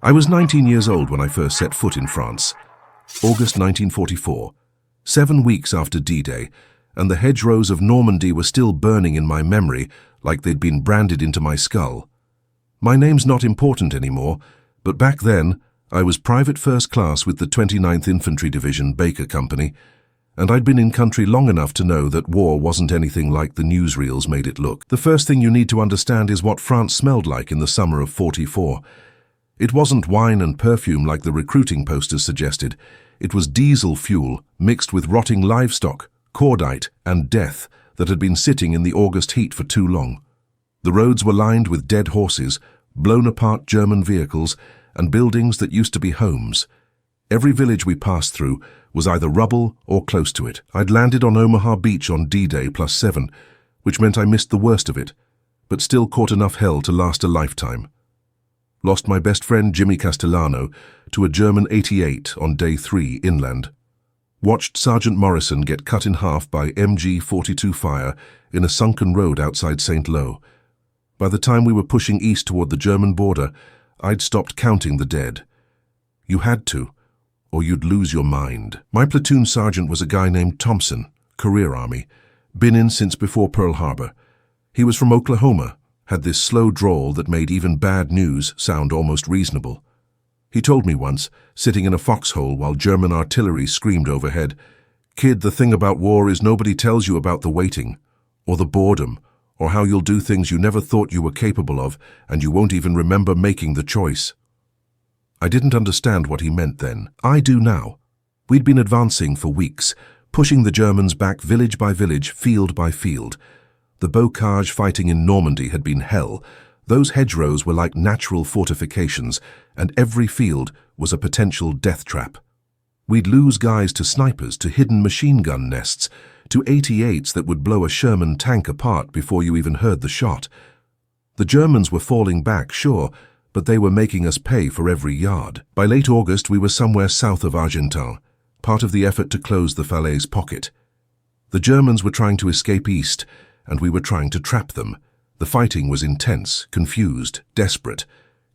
I was 19 years old when I first set foot in France. August 1944, 7 weeks after D-Day, and the hedgerows of Normandy were still burning in my memory like they'd been branded into my skull. My name's not important anymore, but back then I was private first class with the 29th Infantry Division Baker Company, and I'd been in country long enough to know that war wasn't anything like the newsreels made it look. The first thing you need to understand is what France smelled like in the summer of '44. It wasn't wine and perfume like the recruiting posters suggested. It was diesel fuel mixed with rotting livestock, cordite, and death that had been sitting in the August heat for too long. The roads were lined with dead horses, blown apart German vehicles, and buildings that used to be homes. Every village we passed through was either rubble or close to it. I'd landed on Omaha Beach on D-Day +7, which meant I missed the worst of it, but still caught enough hell to last a lifetime. Lost my best friend Jimmy Castellano to a German 88 on Day 3 inland. Watched Sergeant Morrison get cut in half by MG-42 fire in a sunken road outside St. Lo. By the time we were pushing east toward the German border, I'd stopped counting the dead. You had to, or you'd lose your mind. My platoon sergeant was a guy named Thompson, career Army, been in since before Pearl Harbor. He was from Oklahoma, had this slow drawl that made even bad news sound almost reasonable. He told me once, sitting in a foxhole while German artillery screamed overhead, "Kid, the thing about war is nobody tells you about the waiting, or the boredom, or how you'll do things you never thought you were capable of, and you won't even remember making the choice." I didn't understand what he meant then. I do now. We'd been advancing for weeks, pushing the Germans back village by village, field by field. The bocage fighting in Normandy had been hell. Those hedgerows were like natural fortifications, and every field was a potential death trap. We'd lose guys to snipers, to hidden machine gun nests, to 88s that would blow a Sherman tank apart before you even heard the shot. The Germans were falling back, sure, but they were making us pay for every yard. By late August, we were somewhere south of Argentan, part of the effort to close the Falaise pocket. The Germans were trying to escape east, and we were trying to trap them. The fighting was intense, confused, desperate.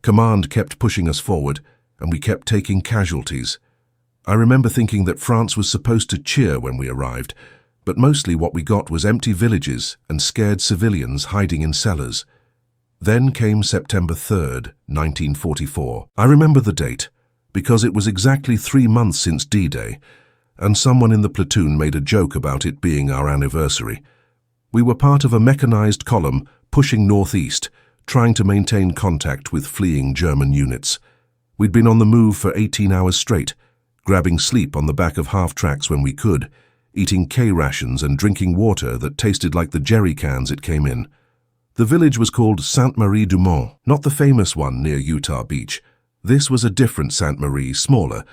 Command kept pushing us forward, and we kept taking casualties. I remember thinking that France was supposed to cheer when we arrived, but mostly what we got was empty villages and scared civilians hiding in cellars. Then came September 3rd, 1944. I remember the date, because it was exactly 3 months since D-Day, and someone in the platoon made a joke about it being our anniversary. We were part of a mechanized column pushing northeast, trying to maintain contact with fleeing German units. We'd been on the move for 18 hours straight, grabbing sleep on the back of half-tracks when we could, eating K-rations and drinking water that tasted like the jerry cans it came in. The village was called Sainte-Marie-du-Mont, not the famous one near Utah Beach. This was a different Sainte-Marie, smaller,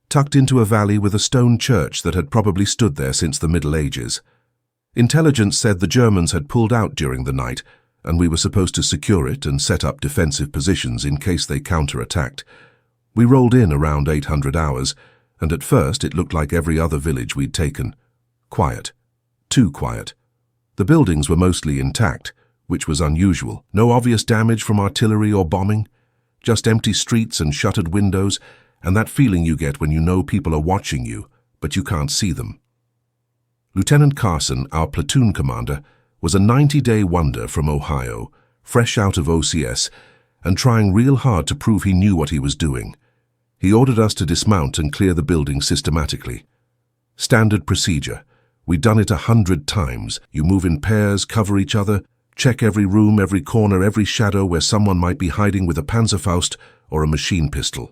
tucked into a valley with a stone church that had probably stood there since the Middle Ages. Intelligence said the Germans had pulled out during the night, and we were supposed to secure it and set up defensive positions in case they counterattacked. We rolled in around 800 hours, and at first it looked like every other village we'd taken. Quiet. Too quiet. The buildings were mostly intact, which was unusual. No obvious damage from artillery or bombing. Just empty streets and shuttered windows, and that feeling you get when you know people are watching you, but you can't see them. Lieutenant Carson, our platoon commander, was a 90-day wonder from Ohio, fresh out of OCS, and trying real hard to prove he knew what he was doing. He ordered us to dismount and clear the building systematically. Standard procedure. We'd done it 100 times. You move in pairs, cover each other, check every room, every corner, every shadow where someone might be hiding with a Panzerfaust or a machine pistol.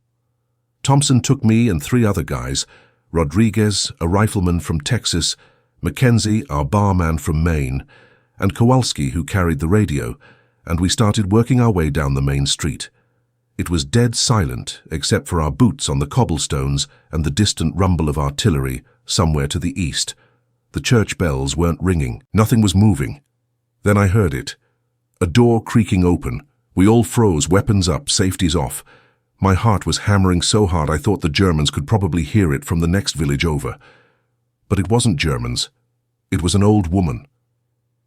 Thompson took me and 3 other guys, Rodriguez, a rifleman from Texas, Mackenzie, our barman from Maine, and Kowalski, who carried the radio, and we started working our way down the main street. It was dead silent, except for our boots on the cobblestones and the distant rumble of artillery somewhere to the east. The church bells weren't ringing. Nothing was moving. Then I heard it. A door creaking open. We all froze, weapons up, safeties off. My heart was hammering so hard I thought the Germans could probably hear it from the next village over. But it wasn't Germans. It was an old woman.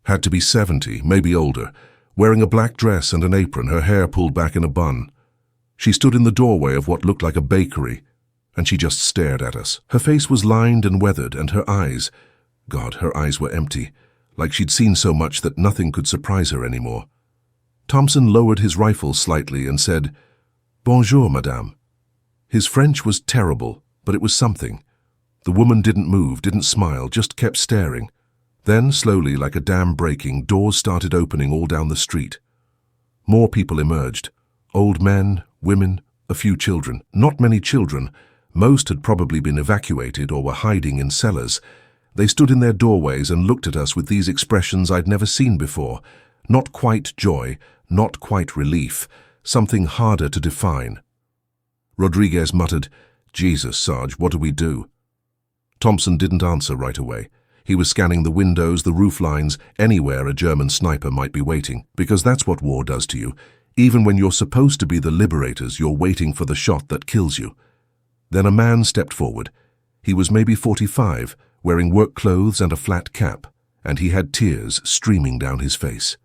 Had to be 70, maybe older, wearing a black dress and an apron, her hair pulled back in a bun. She stood in the doorway of what looked like a bakery, and she just stared at us. Her face was lined and weathered, and her eyes, God, her eyes were empty, like she'd seen so much that nothing could surprise her anymore. Thompson lowered his rifle slightly and said, "Bonjour, madame." His French was terrible, but it was something. The woman didn't move, didn't smile, just kept staring. Then, slowly, like a dam breaking, doors started opening all down the street. More people emerged. Old men, women, a few children. Not many children. Most had probably been evacuated or were hiding in cellars. They stood in their doorways and looked at us with these expressions I'd never seen before. Not quite joy, not quite relief, something harder to define. Rodriguez muttered, "Jesus, Sarge, what do we do?" Thompson didn't answer right away. He was scanning the windows, the roof lines, anywhere a German sniper might be waiting, because that's what war does to you. Even when you're supposed to be the liberators, you're waiting for the shot that kills you. Then a man stepped forward. He was maybe 45, wearing work clothes and a flat cap, and he had tears streaming down his face.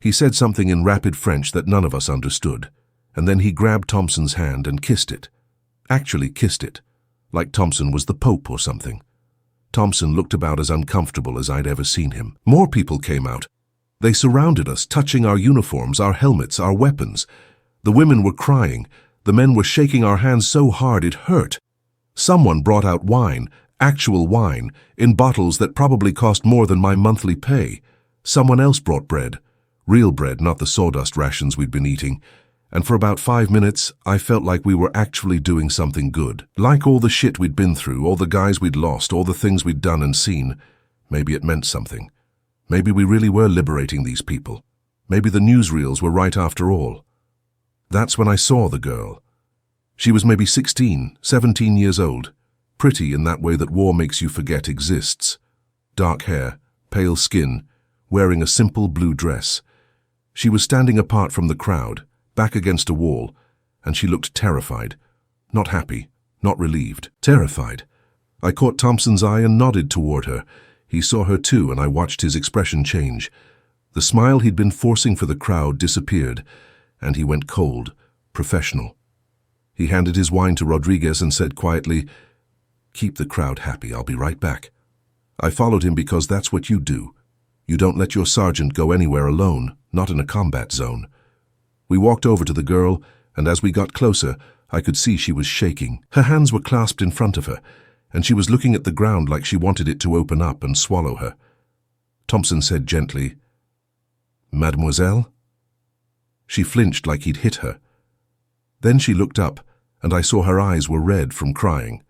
He said something in rapid French that none of us understood, and then he grabbed Thompson's hand and kissed it. Actually kissed it, like Thompson was the Pope or something. Thompson looked about as uncomfortable as I'd ever seen him. More people came out. They surrounded us, touching our uniforms, our helmets, our weapons. The women were crying. The men were shaking our hands so hard it hurt. Someone brought out wine, actual wine, in bottles that probably cost more than my monthly pay. Someone else brought bread. Real bread, not the sawdust rations we'd been eating. And for about 5 minutes, I felt like we were actually doing something good. Like all the shit we'd been through, all the guys we'd lost, all the things we'd done and seen. Maybe it meant something. Maybe we really were liberating these people. Maybe the newsreels were right after all. That's when I saw the girl. She was maybe 16, 17 years old. Pretty in that way that war makes you forget exists. Dark hair, pale skin, wearing a simple blue dress. She was standing apart from the crowd, back against a wall, and she looked terrified. Not happy, not relieved, terrified. I caught Thompson's eye and nodded toward her. He saw her too, and I watched his expression change. The smile he'd been forcing for the crowd disappeared, and he went cold, professional. He handed his wine to Rodriguez and said quietly, "Keep the crowd happy, I'll be right back." I followed him because that's what you do. You don't let your sergeant go anywhere alone, not in a combat zone. We walked over to the girl, and as we got closer, I could see she was shaking. Her hands were clasped in front of her, and she was looking at the ground like she wanted it to open up and swallow her. Thompson said gently, "Mademoiselle?" She flinched like he'd hit her. Then she looked up, and I saw her eyes were red from crying.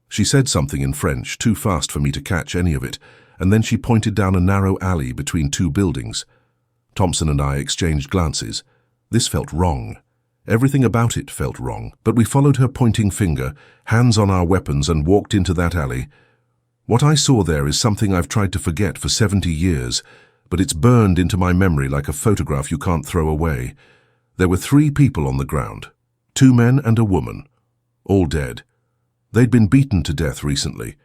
She said something in French, too fast for me to catch any of it, and then she pointed down a narrow alley between two buildings. Thompson and I exchanged glances. This felt wrong. Everything about it felt wrong, but we followed her pointing finger, hands on our weapons, and walked into that alley. What I saw there is something I've tried to forget for 70 years, but it's burned into my memory like a photograph you can't throw away. There were 3 people on the ground, 2 men and a woman, all dead. They'd been beaten to death recently.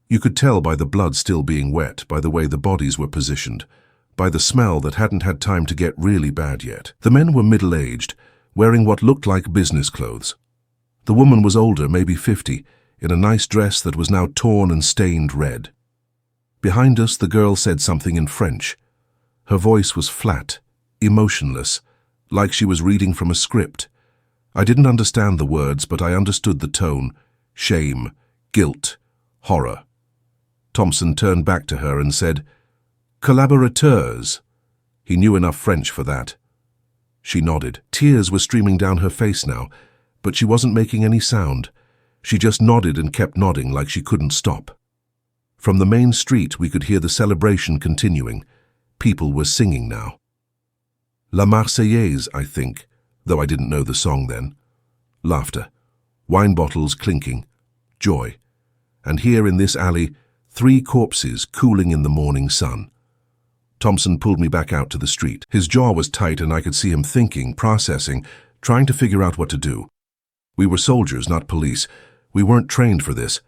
You could tell by the blood still being wet, by the way the bodies were positioned, by the smell that hadn't had time to get really bad yet. The men were middle-aged, wearing what looked like business clothes. The woman was older, maybe 50, in a nice dress that was now torn and stained red. Behind us, the girl said something in French. Her voice was flat, emotionless, like she was reading from a script. I didn't understand the words, but I understood the tone: shame, guilt, horror. Thompson turned back to her and said, "Collaborateurs." He knew enough French for that. She nodded. Tears were streaming down her face now, but she wasn't making any sound. She just nodded and kept nodding like she couldn't stop. From the main street, we could hear the celebration continuing. People were singing now. La Marseillaise, I think, though I didn't know the song then. Laughter. Wine bottles clinking. Joy. And here in this alley, 3 corpses cooling in the morning sun. Thompson pulled me back out to the street. His jaw was tight and I could see him thinking, processing, trying to figure out what to do. We were soldiers, not police. We weren't trained for this.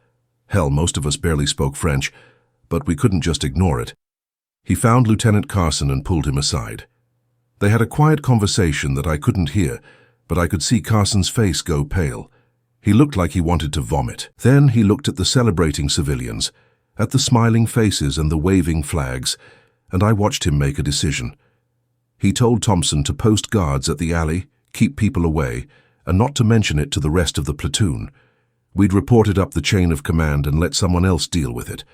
Hell, most of us barely spoke French, but we couldn't just ignore it. He found Lieutenant Carson and pulled him aside. They had a quiet conversation that I couldn't hear, but I could see Carson's face go pale. He looked like he wanted to vomit. Then he looked at the celebrating civilians, at the smiling faces and the waving flags, and I watched him make a decision. He told Thompson to post guards at the alley, keep people away, and not to mention it to the rest of the platoon. We'd report it up the chain of command and let someone else deal with it.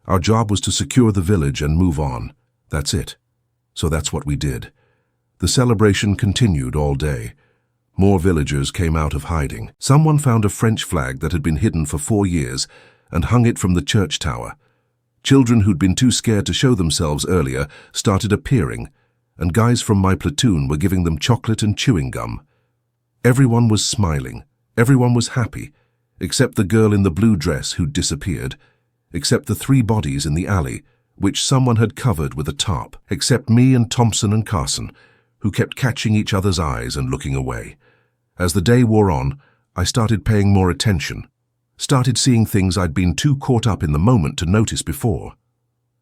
Our job was to secure the village and move on. That's it. So that's what we did. The celebration continued all day. More villagers came out of hiding. Someone found a French flag that had been hidden for 4 years and hung it from the church tower. Children who'd been too scared to show themselves earlier started appearing, and guys from my platoon were giving them chocolate and chewing gum. Everyone was smiling. Everyone was happy, except the girl in the blue dress who'd disappeared, except the 3 bodies in the alley, which someone had covered with a tarp, except me and Thompson and Carson, who kept catching each other's eyes and looking away. As the day wore on, I started paying more attention, started seeing things I'd been too caught up in the moment to notice before.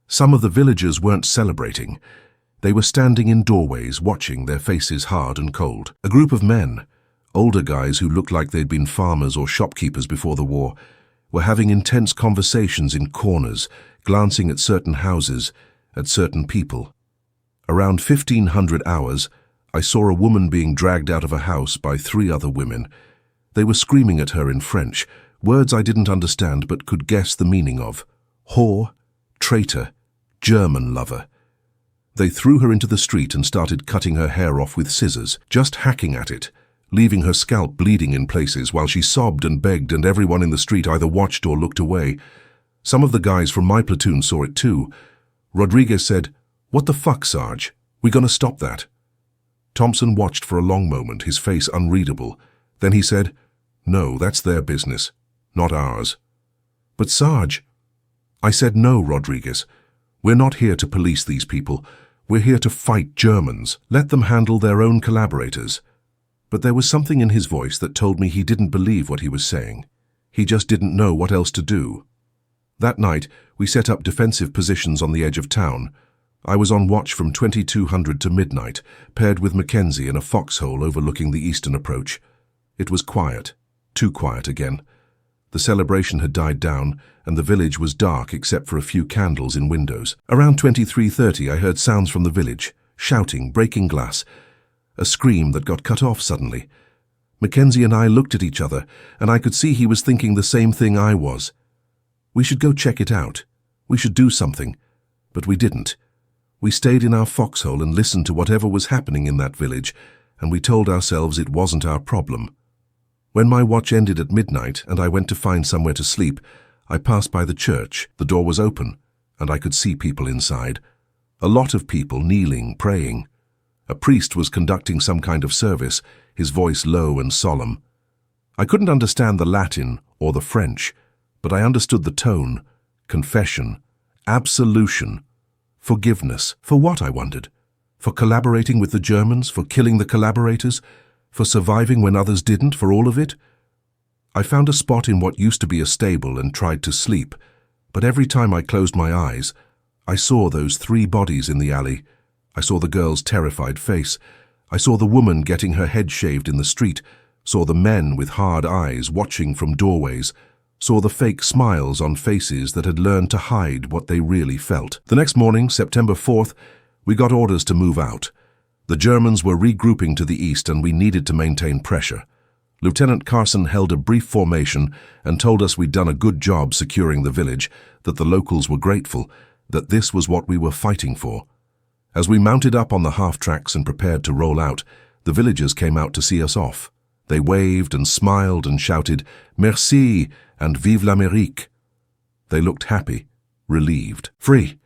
Some of the villagers weren't celebrating. They were standing in doorways, watching, their faces hard and cold. A group of men, older guys who looked like they'd been farmers or shopkeepers before the war, were having intense conversations in corners, glancing at certain houses, at certain people. Around 1500 hours, I saw a woman being dragged out of a house by 3 other women. They were screaming at her in French, words I didn't understand but could guess the meaning of. Whore, traitor, German lover. They threw her into the street and started cutting her hair off with scissors, just hacking at it, leaving her scalp bleeding in places while she sobbed and begged, and everyone in the street either watched or looked away. Some of the guys from my platoon saw it too. Rodriguez said, "What the fuck, Sarge? We gonna stop that?" Thompson watched for a long moment, his face unreadable. Then he said, "No, that's their business, not ours." "But Sarge..." I said, "No, Rodriguez. We're not here to police these people. We're here to fight Germans. Let them handle their own collaborators." But there was something in his voice that told me he didn't believe what he was saying. He just didn't know what else to do. That night, we set up defensive positions on the edge of town. I was on watch from 2200 to midnight, paired with Mackenzie in a foxhole overlooking the eastern approach. It was quiet, too quiet again. The celebration had died down, and the village was dark except for a few candles in windows. Around 23:30, I heard sounds from the village, shouting, breaking glass. A scream that got cut off suddenly. Mackenzie and I looked at each other, and I could see he was thinking the same thing I was. We should go check it out. We should do something. But we didn't. We stayed in our foxhole and listened to whatever was happening in that village, and we told ourselves it wasn't our problem. When my watch ended at midnight and I went to find somewhere to sleep, I passed by the church. The door was open, and I could see people inside. A lot of people kneeling, praying. A priest was conducting some kind of service, his voice low and solemn. I couldn't understand the Latin or the French, but I understood the tone. Confession, absolution, forgiveness. For what, I wondered? For collaborating with the Germans, for killing the collaborators, for surviving when others didn't, for all of it? I found a spot in what used to be a stable and tried to sleep, but every time I closed my eyes, I saw those 3 bodies in the alley. I saw the girl's terrified face. I saw the woman getting her head shaved in the street, saw the men with hard eyes watching from doorways, saw the fake smiles on faces that had learned to hide what they really felt. The next morning, September 4th, we got orders to move out. The Germans were regrouping to the east and we needed to maintain pressure. Lieutenant Carson held a brief formation and told us we'd done a good job securing the village, that the locals were grateful, that this was what we were fighting for. As we mounted up on the half-tracks and prepared to roll out, the villagers came out to see us off. They waved and smiled and shouted, "Merci" and "Vive l'Amérique." They looked happy, relieved, free.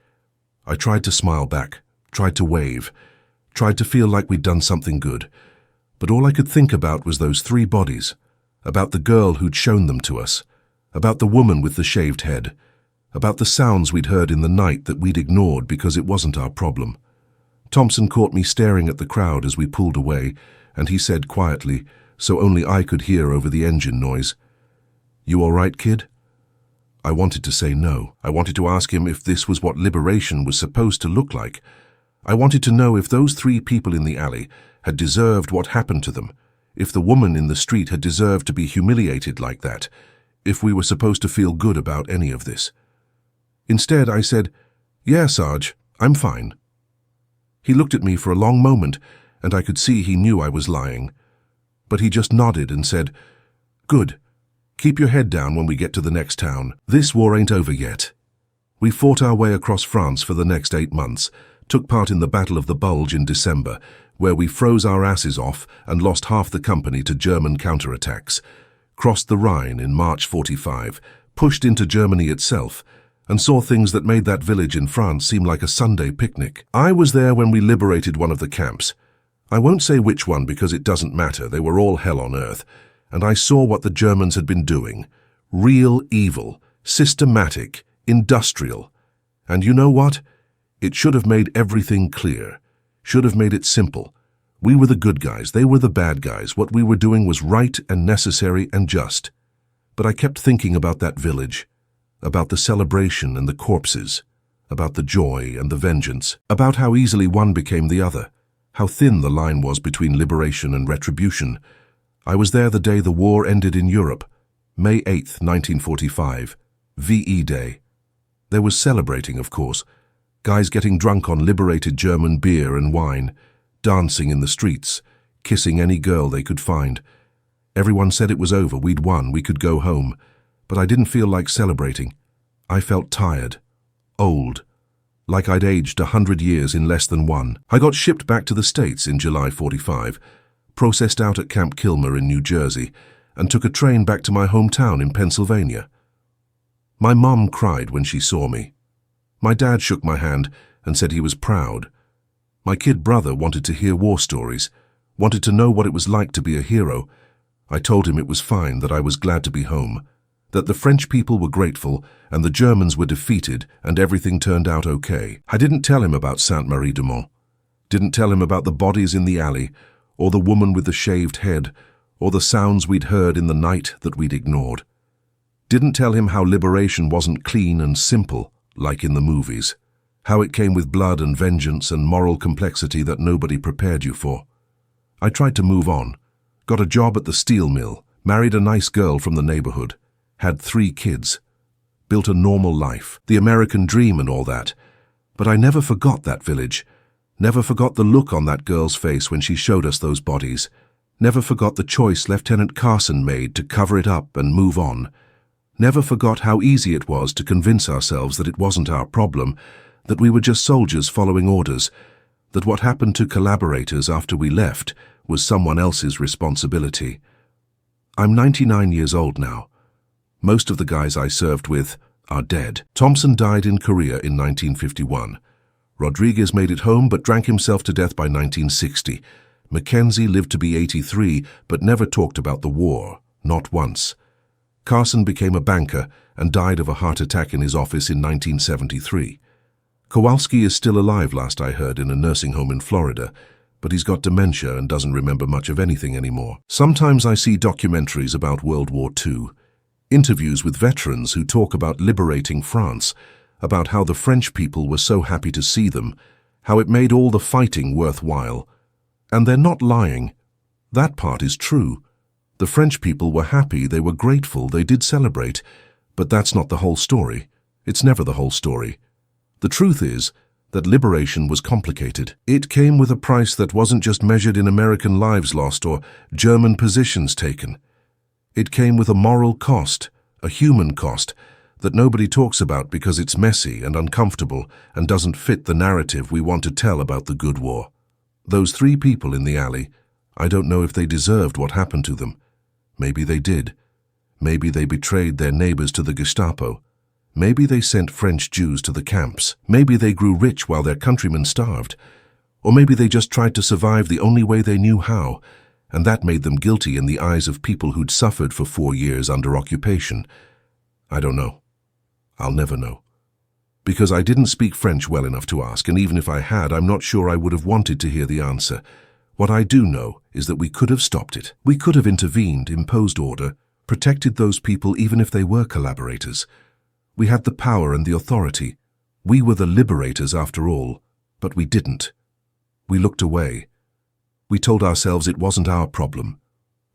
I tried to smile back, tried to wave, tried to feel like we'd done something good. But all I could think about was those 3 bodies, about the girl who'd shown them to us, about the woman with the shaved head, about the sounds we'd heard in the night that we'd ignored because it wasn't our problem. Thompson caught me staring at the crowd as we pulled away, and he said quietly, so only I could hear over the engine noise, "You all right, kid?" I wanted to say no. I wanted to ask him if this was what liberation was supposed to look like. I wanted to know if those 3 people in the alley had deserved what happened to them, if the woman in the street had deserved to be humiliated like that, if we were supposed to feel good about any of this. Instead, I said, "Yeah, Sarge, I'm fine." He looked at me for a long moment, and I could see he knew I was lying. But he just nodded and said, "Good. Keep your head down when we get to the next town. This war ain't over yet." We fought our way across France for the next 8 months, took part in the Battle of the Bulge in December, where we froze our asses off and lost half the company to German counterattacks, crossed the Rhine in March 45, pushed into Germany itself, and saw things that made that village in France seem like a Sunday picnic. I was there when we liberated one of the camps. I won't say which one because it doesn't matter, they were all hell on earth, and I saw what the Germans had been doing. Real evil, systematic, industrial. And you know what? It should have made everything clear, should have made it simple. We were the good guys, they were the bad guys. What we were doing was right and necessary and just. But I kept thinking about that village, about the celebration and the corpses, about the joy and the vengeance, about how easily one became the other, how thin the line was between liberation and retribution. I was there the day the war ended in Europe, May 8th, 1945, VE Day. There was celebrating, of course, guys getting drunk on liberated German beer and wine, dancing in the streets, kissing any girl they could find. Everyone said it was over, we'd won, we could go home. But I didn't feel like celebrating. I felt tired, old, like I'd aged 100 years in less than one. I got shipped back to the States in July 45, processed out at Camp Kilmer in New Jersey, and took a train back to my hometown in Pennsylvania. My mom cried when she saw me. My dad shook my hand and said he was proud. My kid brother wanted to hear war stories, wanted to know what it was like to be a hero. I told him it was fine, that I was glad to be home, that the French people were grateful and the Germans were defeated and everything turned out okay. I didn't tell him about Sainte-Marie-du-Mont, didn't tell him about the bodies in the alley, or the woman with the shaved head, or the sounds we'd heard in the night that we'd ignored. Didn't tell him how liberation wasn't clean and simple, like in the movies, how it came with blood and vengeance and moral complexity that nobody prepared you for. I tried to move on, got a job at the steel mill, married a nice girl from the neighborhood, had 3 kids, built a normal life, the American dream and all that. But I never forgot that village, never forgot the look on that girl's face when she showed us those bodies, never forgot the choice Lieutenant Carson made to cover it up and move on, never forgot how easy it was to convince ourselves that it wasn't our problem, that we were just soldiers following orders, that what happened to collaborators after we left was someone else's responsibility. I'm 99 years old now. Most of the guys I served with are dead. Thompson died in Korea in 1951. Rodriguez made it home but drank himself to death by 1960. Mackenzie lived to be 83 but never talked about the war, not once. Carson became a banker and died of a heart attack in his office in 1973. Kowalski is still alive, last I heard, in a nursing home in Florida, but he's got dementia and doesn't remember much of anything anymore. Sometimes I see documentaries about World War II, interviews with veterans who talk about liberating France, about how the French people were so happy to see them, how it made all the fighting worthwhile. And they're not lying. That part is true. The French people were happy, they were grateful, they did celebrate, but that's not the whole story. It's never the whole story. The truth is that liberation was complicated. It came with a price that wasn't just measured in American lives lost or German positions taken. It came with a moral cost, a human cost, that nobody talks about because it's messy and uncomfortable and doesn't fit the narrative we want to tell about the good war. Those 3 people in the alley, I don't know if they deserved what happened to them. Maybe they did. Maybe they betrayed their neighbors to the Gestapo. Maybe they sent French Jews to the camps. Maybe they grew rich while their countrymen starved. Or maybe they just tried to survive the only way they knew how, and that made them guilty in the eyes of people who'd suffered for 4 years under occupation. I don't know. I'll never know. Because I didn't speak French well enough to ask, and even if I had, I'm not sure I would have wanted to hear the answer. What I do know is that we could have stopped it. We could have intervened, imposed order, protected those people even if they were collaborators. We had the power and the authority. We were the liberators after all, but we didn't. We looked away. We told ourselves it wasn't our problem.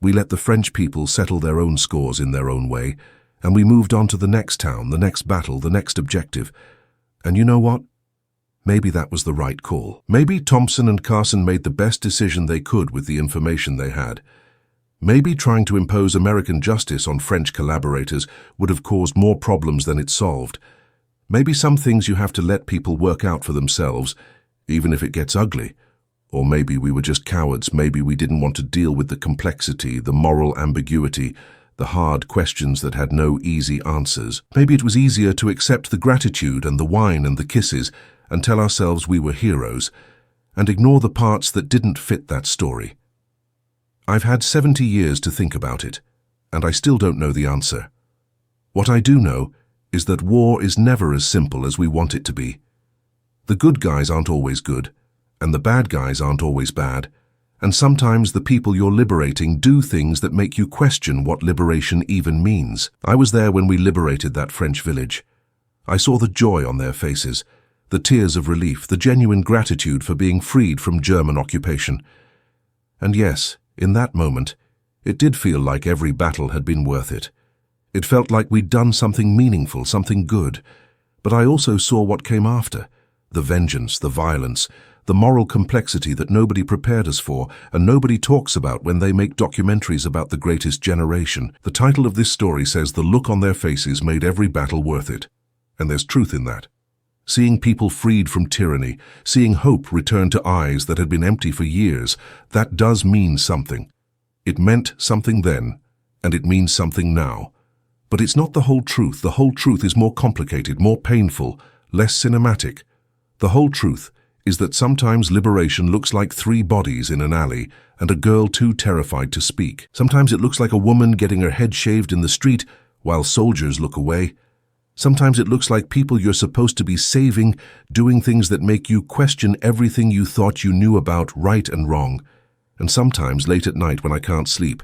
We let the French people settle their own scores in their own way, and we moved on to the next town, the next battle, the next objective. And you know what? Maybe that was the right call. Maybe Thompson and Carson made the best decision they could with the information they had. Maybe trying to impose American justice on French collaborators would have caused more problems than it solved. Maybe some things you have to let people work out for themselves, even if it gets ugly. Or maybe we were just cowards. Maybe we didn't want to deal with the complexity, the moral ambiguity, the hard questions that had no easy answers. Maybe it was easier to accept the gratitude and the wine and the kisses and tell ourselves we were heroes, and ignore the parts that didn't fit that story. I've had 70 years to think about it, and I still don't know the answer. What I do know is that war is never as simple as we want it to be. The good guys aren't always good, and the bad guys aren't always bad, and sometimes the people you're liberating do things that make you question what liberation even means. I was there when we liberated that French village. I saw the joy on their faces, the tears of relief, the genuine gratitude for being freed from German occupation. And yes, in that moment, it did feel like every battle had been worth it. It felt like we'd done something meaningful, something good. But I also saw what came after: the vengeance, the violence, the moral complexity that nobody prepared us for and nobody talks about when they make documentaries about the greatest generation. The title of this story says the look on their faces made every battle worth it. And there's truth in that. Seeing people freed from tyranny, seeing hope return to eyes that had been empty for years, that does mean something. It meant something then, and it means something now. But it's not the whole truth. The whole truth is more complicated, more painful, less cinematic. The whole truth is that sometimes liberation looks like 3 bodies in an alley and a girl too terrified to speak. Sometimes it looks like a woman getting her head shaved in the street while soldiers look away. Sometimes it looks like people you're supposed to be saving doing things that make you question everything you thought you knew about right and wrong. And sometimes, late at night when I can't sleep,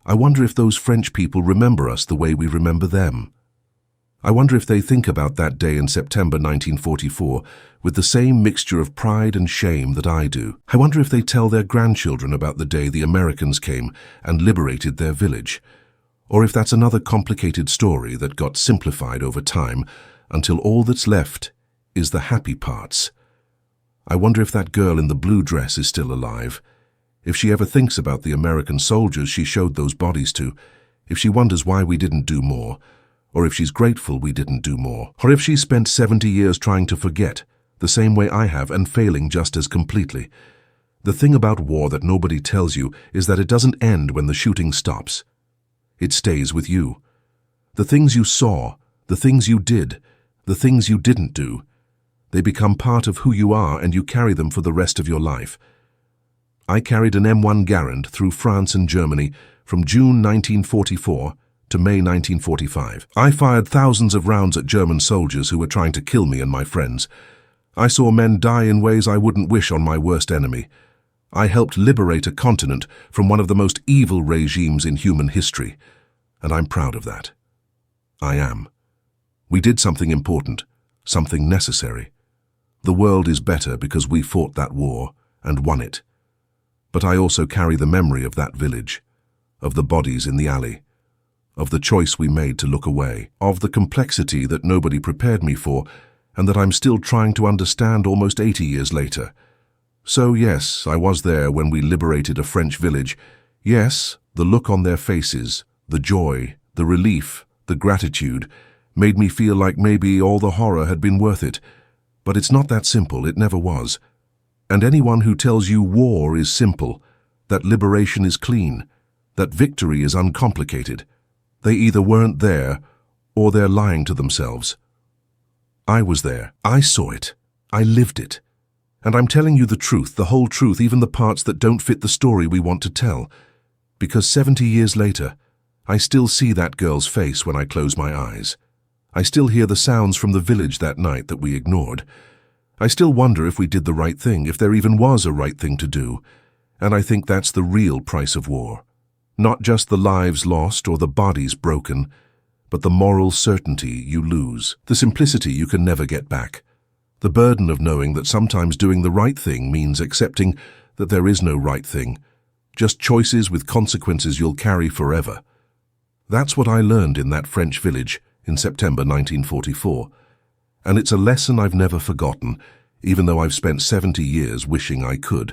I wonder if those French people remember us the way we remember them. I wonder if they think about that day in September 1944 with the same mixture of pride and shame that I do. I wonder if they tell their grandchildren about the day the Americans came and liberated their village. Or if that's another complicated story that got simplified over time until all that's left is the happy parts. I wonder if that girl in the blue dress is still alive, if she ever thinks about the American soldiers she showed those bodies to, if she wonders why we didn't do more, or if she's grateful we didn't do more, or if she's spent 70 years trying to forget, the same way I have, and failing just as completely. The thing about war that nobody tells you is that it doesn't end when the shooting stops. It stays with you. The things you saw, the things you did, the things you didn't do, they become part of who you are and you carry them for the rest of your life. I carried an M1 Garand through France and Germany from June 1944 to May 1945. I fired thousands of rounds at German soldiers who were trying to kill me and my friends. I saw men die in ways I wouldn't wish on my worst enemy. I helped liberate a continent from one of the most evil regimes in human history, and I'm proud of that. I am. We did something important, something necessary. The world is better because we fought that war and won it. But I also carry the memory of that village, of the bodies in the alley, of the choice we made to look away, of the complexity that nobody prepared me for and that I'm still trying to understand almost 80 years later. So yes, I was there when we liberated a French village. Yes, the look on their faces, the joy, the relief, the gratitude, made me feel like maybe all the horror had been worth it. But it's not that simple, it never was. And anyone who tells you war is simple, that liberation is clean, that victory is uncomplicated, they either weren't there or they're lying to themselves. I was there. I saw it. I lived it. And I'm telling you the truth, the whole truth, even the parts that don't fit the story we want to tell. Because 70 years later, I still see that girl's face when I close my eyes. I still hear the sounds from the village that night that we ignored. I still wonder if we did the right thing, if there even was a right thing to do. And I think that's the real price of war. Not just the lives lost or the bodies broken, but the moral certainty you lose, the simplicity you can never get back. The burden of knowing that sometimes doing the right thing means accepting that there is no right thing, just choices with consequences you'll carry forever. That's what I learned in that French village in September 1944, and it's a lesson I've never forgotten, even though I've spent 70 years wishing I could.